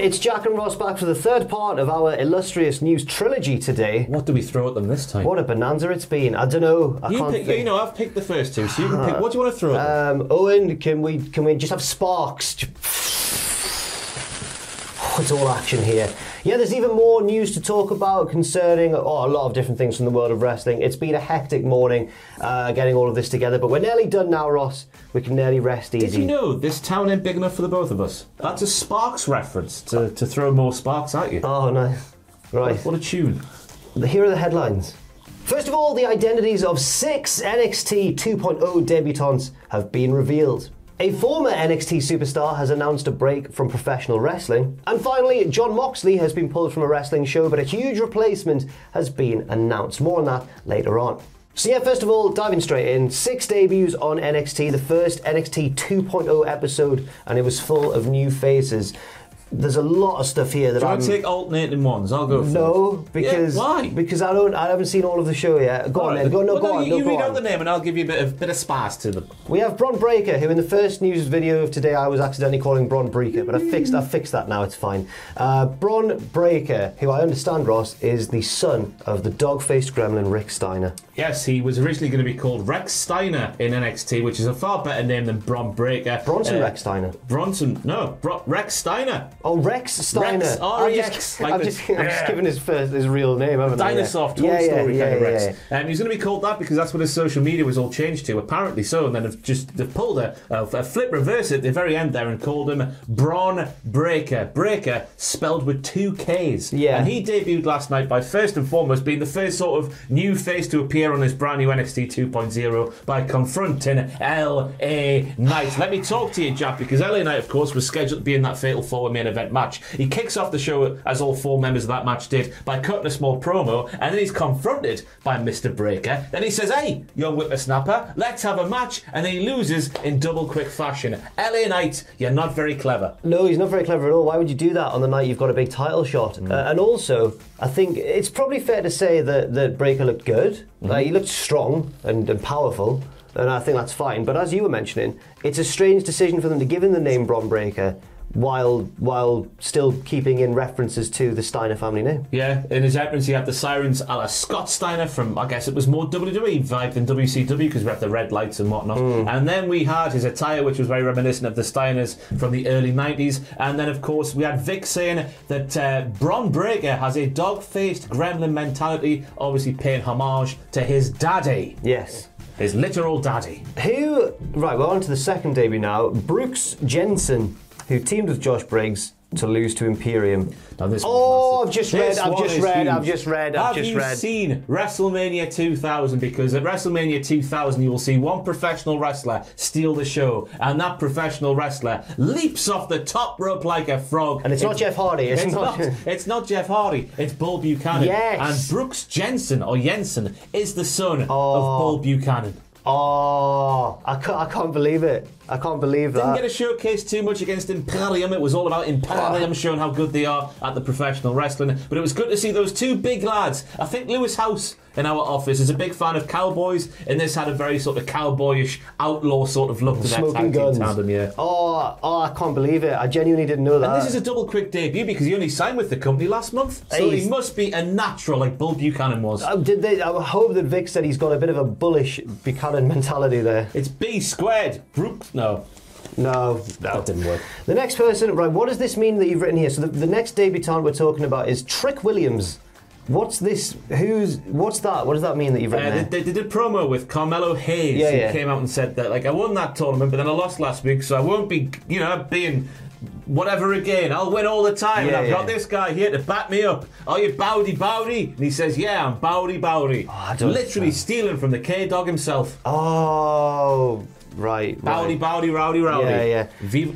it's Jack and Ross back for the third part of our illustrious news trilogy today. What do we throw at them this time? What a bonanza it's been. I don't know. I've picked the first two, so you can pick. What do you want to throw at them? Owen, can we just have sparks? It's all action here. Yeah, there's even more news to talk about concerning a lot of different things from the world of wrestling. It's been a hectic morning getting all of this together, but we're nearly done now, Ross. We can nearly rest easy. Did you know this town ain't big enough for the both of us? That's a Sparks reference to throw more sparks at you. Oh, nice. Right. What a tune. Here are the headlines. First of all, the identities of 6 NXT 2.0 debutants have been revealed. A former NXT superstar has announced a break from professional wrestling. And finally, Jon Moxley has been pulled from a wrestling show, but a huge replacement has been announced. More on that later on. So yeah, first of all, diving straight in, 6 debuts on NXT, the first NXT 2.0 episode, and it was full of new faces. There's a lot of stuff here that I take alternating ones. I'll go first. No, because why? Because I haven't seen all of the show yet. Go on then. Go on. You read out the name and I'll give you a bit of spice to them. We have Braun Breaker, who in the first news video of today I was accidentally calling Braun Breaker, but I've fixed that now. It's fine. Braun Breaker, who I understand, Ross, is the son of the dog-faced gremlin Rick Steiner. Yes, he was originally going to be called Rex Steiner in NXT, which is a far better name than Braun Breaker. Rex Steiner. Rex Steiner. Oh, Rex Steiner. Rex, R-E-X. I'm just giving his real name, haven't I? Dinosaur, Toy Story kind of Rex. He's going to be called that because that's what his social media was all changed to, apparently so, and then they've pulled a flip reverse at the very end there and called him Braun Breaker. Breaker spelled with 2 Ks. Yeah. And he debuted last night by first and foremost being the first sort of new face to appear on his brand new NXT 2.0 by confronting LA Knight. Let me talk to you, Jack, because LA Knight, of course, was scheduled to be in that Fatal 4 main event match. He kicks off the show, as all 4 members of that match did, by cutting a small promo, and then he's confronted by Mr. Breaker. Then he says, "Hey, young whippersnapper, let's have a match," and then he loses in double quick fashion. LA Knight, you're not very clever. No, he's not very clever at all. Why would you do that on the night you've got a big title shot? And also, I think it's probably fair to say that Breaker looked good. He looked strong and powerful, and I think that's fine. But as you were mentioning, it's a strange decision for them to give him the name Braun Breaker while still keeping in references to the Steiner family name. Yeah, in his entrance he had the sirens a la Scott Steiner from, I guess it was more WWE vibe than WCW because we have the red lights and whatnot. And then we had his attire, which was very reminiscent of the Steiners from the early 90s. And then, of course, we had Vic saying that Braun Breaker has a dog-faced gremlin mentality, obviously paying homage to his daddy. Yes. His literal daddy. Right, we're on to the second debut now. Brooks Jensen, who teamed with Josh Briggs to lose to Imperium. Now this I've just read. Have you seen WrestleMania 2000? Because at WrestleMania 2000 you will see one professional wrestler steal the show, and that professional wrestler leaps off the top rope like a frog. And it's not Jeff Hardy. It's not Jeff Hardy. It's Bull Buchanan. Yes. And Brooks Jensen is the son of Bull Buchanan. Oh, I can't believe it. I can't believe that. Didn't get a showcase too much against Imperium. It was all about Imperium showing how good they are at the professional wrestling. But it was good to see those 2 big lads. I think Lewis House in our office is a big fan of cowboys, and this had a very sort of cowboyish outlaw sort of look to their tag team tandem. Yeah. Oh, I can't believe it. I genuinely didn't know that. And this is a double quick debut because he only signed with the company last month, so he must be a natural like Bull Buchanan was. I hope that Vic said he's got a bit of a bullish Buchanan mentality there. It's B squared. Brooks. No, that didn't work. The next person, right, what does this mean that you've written here? So the next debutant we're talking about is Trick Williams. What's this? What's that? What does that mean that you've written there? They did a promo with Carmelo Hayes, who came out and said that, like, I won that tournament, but then I lost last week, so I won't be, being whatever again. I'll win all the time, and I've got this guy here to back me up. Are you Bowdy? And he says, yeah, I'm Bowdy. Literally stealing from the K-Dog himself. Oh, right. Bowdy, rowdy. Yeah.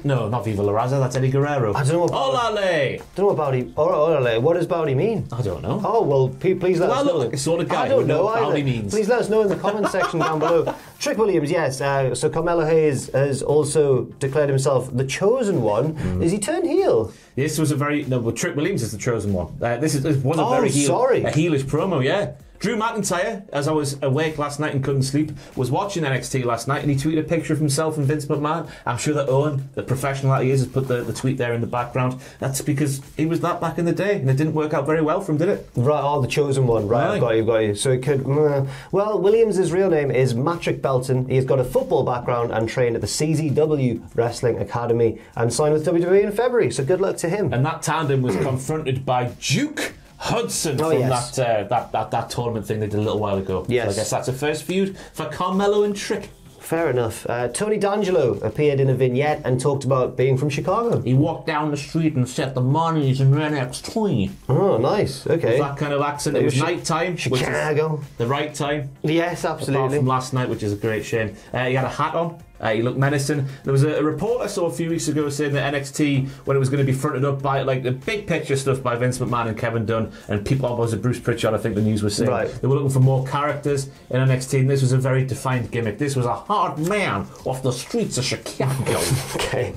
Not Viva La Raza, that's Eddie Guerrero. I don't know what... Olale! I don't know what Bowdy... Olale. What does Bowdy mean? I don't know. Oh, well, please let us know. I look like a sort of guy I don't know what Bowdy means. Please let us know in the comments section down below. Trick Williams, yes. So Carmelo Hayes has also declared himself the chosen one. Is he turned heel? This was a very... No, Trick Williams is the chosen one. This was a very heelish promo, yeah. Drew McIntyre, as I was awake last night and couldn't sleep, was watching NXT last night, and he tweeted a picture of himself and Vince McMahon. I'm sure that Owen, the professional that he is, has put the tweet there in the background. That's because he was that back in the day, and it didn't work out very well for him, did it? Right, the chosen one. Right, I've got you. So it could... well, Williams' real name is Matrick Belton. He's got a football background and trained at the CZW Wrestling Academy and signed with WWE in February, so good luck to him. And that tandem was confronted by Duke Hudson from that tournament thing they did a little while ago. Yes. So I guess that's a first feud for Carmelo and Trick. Fair enough. Tony D'Angelo appeared in a vignette and talked about being from Chicago. He walked down the street and said the money's in NXT. Oh, nice. Okay. That kind of accent. It was night time. Chicago. Which is the right time. Yes, absolutely. Apart from last night, which is a great shame. He had a hat on. He looked menacing. There was a report I saw a few weeks ago saying that NXT, when it was going to be fronted up by like the big picture stuff by Vince McMahon and Kevin Dunn and people, was it Bruce Pritchard, I think the news was saying. Right. They were looking for more characters in NXT, and this was a very defined gimmick. This was a hard man off the streets of Chicago. Okay.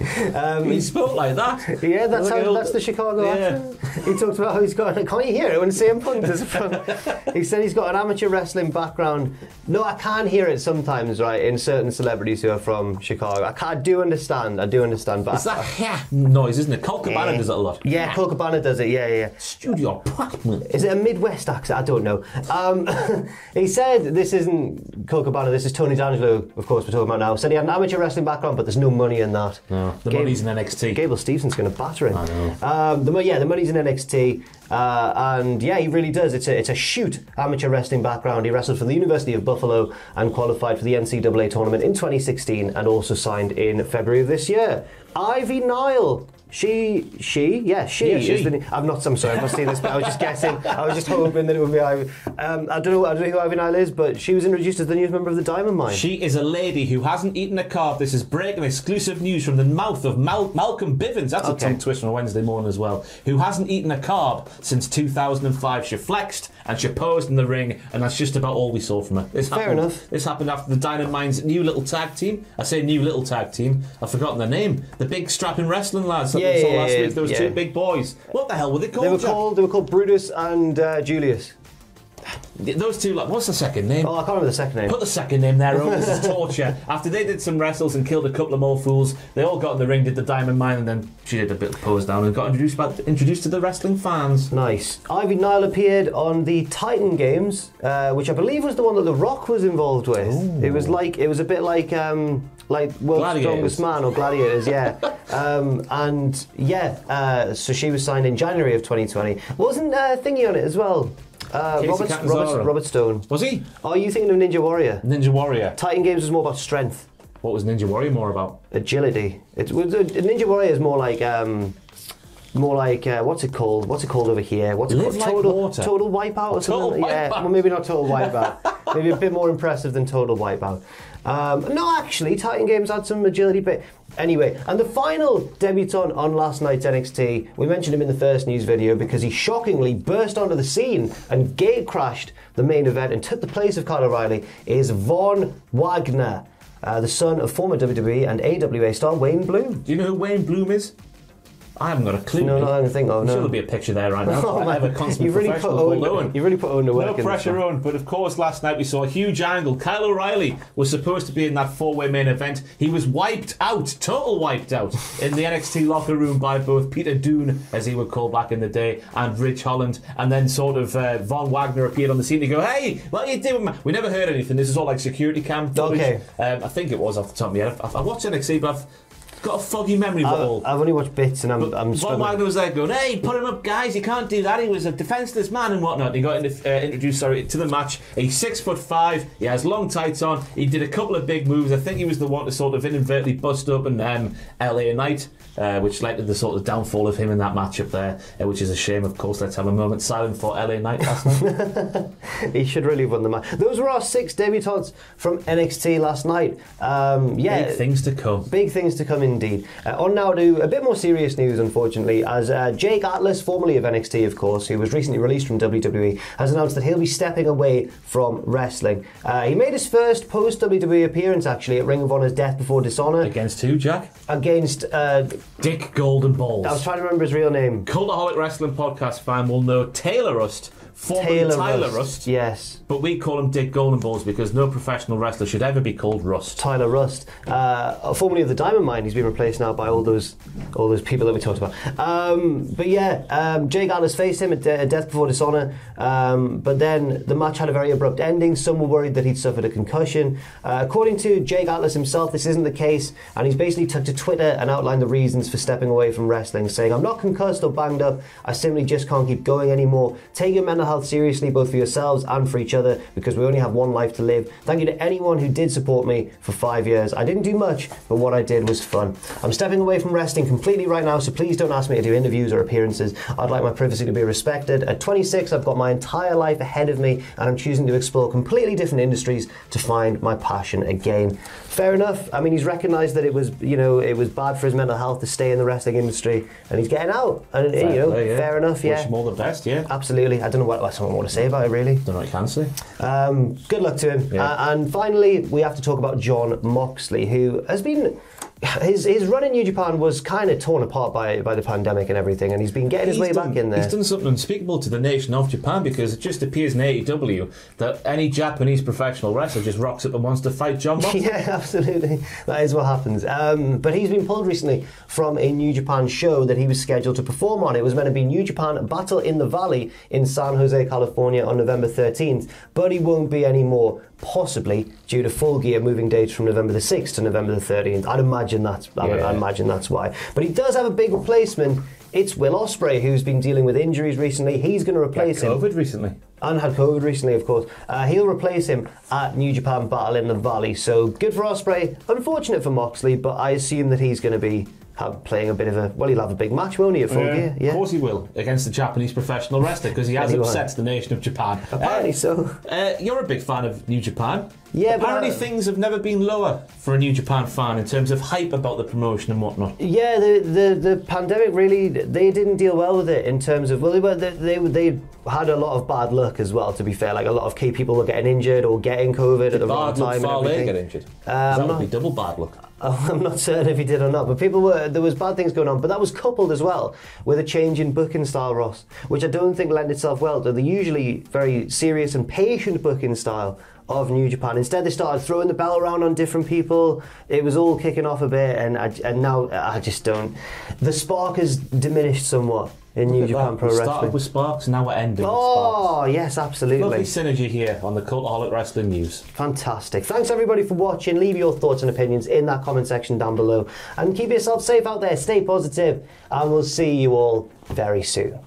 He spoke like that. Yeah, that's the Chicago accent. He talked about how he's got... Can't you hear it when CM Punk does it from... He said he's got an amateur wrestling background. No, I can hear it sometimes, right, in certain celebrities who are from Chicago. I do understand, but... It's that noise, isn't it? Colt Cabana does it a lot. Yeah, Colt Cabana does it, yeah. Studio apartment. Is it a Midwest accent? I don't know. He said this isn't Colt Cabana, this is Tony D'Angelo, of course, we're talking about now. Said he had an amateur wrestling background, but there's no money in that. No, the money's in NXT. Gable Stevenson's going to batter him. I know. The money's in NXT. And yeah, he really does. It's a shoot amateur wrestling background. He wrestled for the University of Buffalo and qualified for the NCAA tournament in 2016 and also signed in February of this year. Ivy Nile. She. I'm sorry, I've not seen this, but I was just guessing. I was just hoping that it would be Ivy. I don't know who Ivy Nile is, but she was introduced as the newest member of the Diamond Mine. She is a lady who hasn't eaten a carb. This is breaking exclusive news from the mouth of Malcolm Bivens. That's a tongue twist on a Wednesday morning as well. Who hasn't eaten a carb since 2005. She flexed and she posed in the ring, and that's just about all we saw from her. Fair enough. This happened after the Diamond Mine's new little tag team. I say new little tag team. I've forgotten their name. The big strapping wrestling lads. Last week. Those two big boys. What the hell were they called? They were called Brutus and Julius. Those two, what's the second name? Oh, I can't remember the second name. Put the second name there, this is torture. After they did some wrestles and killed a couple of more fools, they all got in the ring, did the Diamond Mine, and then she did a bit of pose down and got introduced to the wrestling fans. Nice. Ivy Nile appeared on the Titan Games, which I believe was the one that The Rock was involved with. Ooh. It was a bit like World's Strongest Man or Gladiators, yeah. So she was signed in January of 2020. Wasn't Thingy on it as well? Robert Stone. Was he? Oh, are you thinking of Ninja Warrior? Ninja Warrior. Titan Games was more about strength. What was Ninja Warrior more about? Agility. Ninja Warrior is more like what's it called? What's it called over here? What's it called? Total Wipeout or something? Yeah, well, maybe not Total Wipeout. Maybe a bit more impressive than Total Wipeout. No, actually, Titan Games had some agility bit. Anyway, and the final debutant on last night's NXT, we mentioned him in the first news video because he shockingly burst onto the scene and gate crashed the main event and took the place of Kyle O'Reilly, is Von Wagner, the son of former WWE and AWA star Wayne Bloom. Do you know who Wayne Bloom is? I haven't got a clue. No, I don't think of. I'm sure there'll be a picture there right now. Oh, I have a constant you really professional put Owen. You really put Owen to work. No pressure, Owen. But of course, last night we saw a huge angle. Kyle O'Reilly was supposed to be in that four-way main event. He was wiped out, total wiped out, in the NXT locker room by both Peter Dunne, as he would call back in the day, and Rich Holland. And then sort of Von Wagner appeared on the scene to go, "Hey, what are you doing, man?" We never heard anything. This is all like security cam footage. Okay. I think it was off the top of my head. I watched NXT, but I've got a foggy memory of it all. I've only watched bits and I'm Von Wagner was there going, "Hey, put him up, guys, you can't do that. He was a defenceless man and whatnot." He got introduced to the match. He's 6'5", he has long tights on, he did a couple of big moves. I think he was the one to sort of inadvertently bust open LA Knight, which led to the sort of downfall of him in that matchup there, which is a shame, of course. Let's have a moment silent for LA Knight last night. He should really have won the match. Those were our 6 debutants from NXT last night. Big things to come. Big things to come indeed. On now to a bit more serious news, unfortunately, as Jake Atlas, formerly of NXT, of course, who was recently released from WWE, has announced that he'll be stepping away from wrestling. He made his first post-WWE appearance, actually, at Ring of Honor's Death Before Dishonor. Against who, Jack? Against Dick Golden Balls. I was trying to remember his real name. Cultaholic Wrestling Podcast fan will know Taylor Rust formerly Tyler Rust. Yes. But we call him Dick Goldenballs because no professional wrestler should ever be called Rust. Tyler Rust, formerly of the Diamond Mine. He's been replaced now by all those people that we talked about. But yeah, Jake Atlas faced him at Death Before Dishonor. But then the match had a very abrupt ending. Some were worried that he'd suffered a concussion. According to Jake Atlas himself, this isn't the case, and he's basically took to Twitter and outlined the reasons for stepping away from wrestling, saying, "I'm not concussed or banged up. I simply just can't keep going anymore. Take your mental health seriously, both for yourselves and for each other, because we only have one life to live. Thank you to anyone who did support me for 5 years. I didn't do much, but what I did was fun. I'm stepping away from wrestling completely right now, so please don't ask me to do interviews or appearances. I'd like my privacy to be respected. At 26, I've got my entire life ahead of me, and I'm choosing to explore completely different industries to find my passion again." Fair enough. I mean, he's recognised that it was bad for his mental health to stay in the wrestling industry, and he's getting out. And fair enough. Yeah. Wish him all the best. Yeah. Absolutely. I don't know what someone want to say about it, really. Don't know what you can say. Good luck to him. Yeah. And finally, we have to talk about Jon Moxley, who has been... His run in New Japan was kind of torn apart by the pandemic and everything, and he's been getting his way back in there. He's done something unspeakable to the nation of Japan, because it just appears in AEW that any Japanese professional wrestler just rocks up and wants to fight Jon Moxley. Yeah, absolutely. That is what happens. But he's been pulled recently from a New Japan show that he was scheduled to perform on. It was meant to be New Japan Battle in the Valley in San Jose, California on November 13th, but he won't be anymore, possibly due to Full Gear moving dates from November the 6th to November the 13th. I'd imagine that's why. But he does have a big replacement. It's Will Osprey, who's been dealing with injuries recently. He's going to replace him. COVID recently. And had COVID recently, of course. He'll replace him at New Japan Battle in the Valley. So good for Osprey. Unfortunate for Moxley, but I assume that he's going to be playing a bit of a... Well, he'll have a big match, won't he, at Full Gear? Yeah. Of course he will, against the Japanese professional wrestler, because he has upset the nation of Japan. Apparently so. You're a big fan of New Japan. Yeah, apparently things have never been lower for a New Japan fan in terms of hype about the promotion and whatnot. Yeah, the pandemic really, they didn't deal well with it in terms of, well, they had a lot of bad luck as well, to be fair. Like, a lot of key people were getting injured or getting COVID at the wrong time. Did Fale get injured? That would be double bad luck. I'm not certain if he did or not, but there was bad things going on. But that was coupled as well with a change in booking style, Ross, which I don't think lent itself well to the usually very serious and patient booking style of New Japan. Instead, they started throwing the bell around on different people. It was all kicking off a bit, and now I just don't. The spark has diminished somewhat in New Japan Pro Wrestling. We started with sparks, now we're ending with sparks. Oh, yes, absolutely. Lovely synergy here on the Cultaholic Wrestling News. Fantastic. Thanks everybody for watching. Leave your thoughts and opinions in that comment section down below. And keep yourself safe out there, stay positive, and we'll see you all very soon.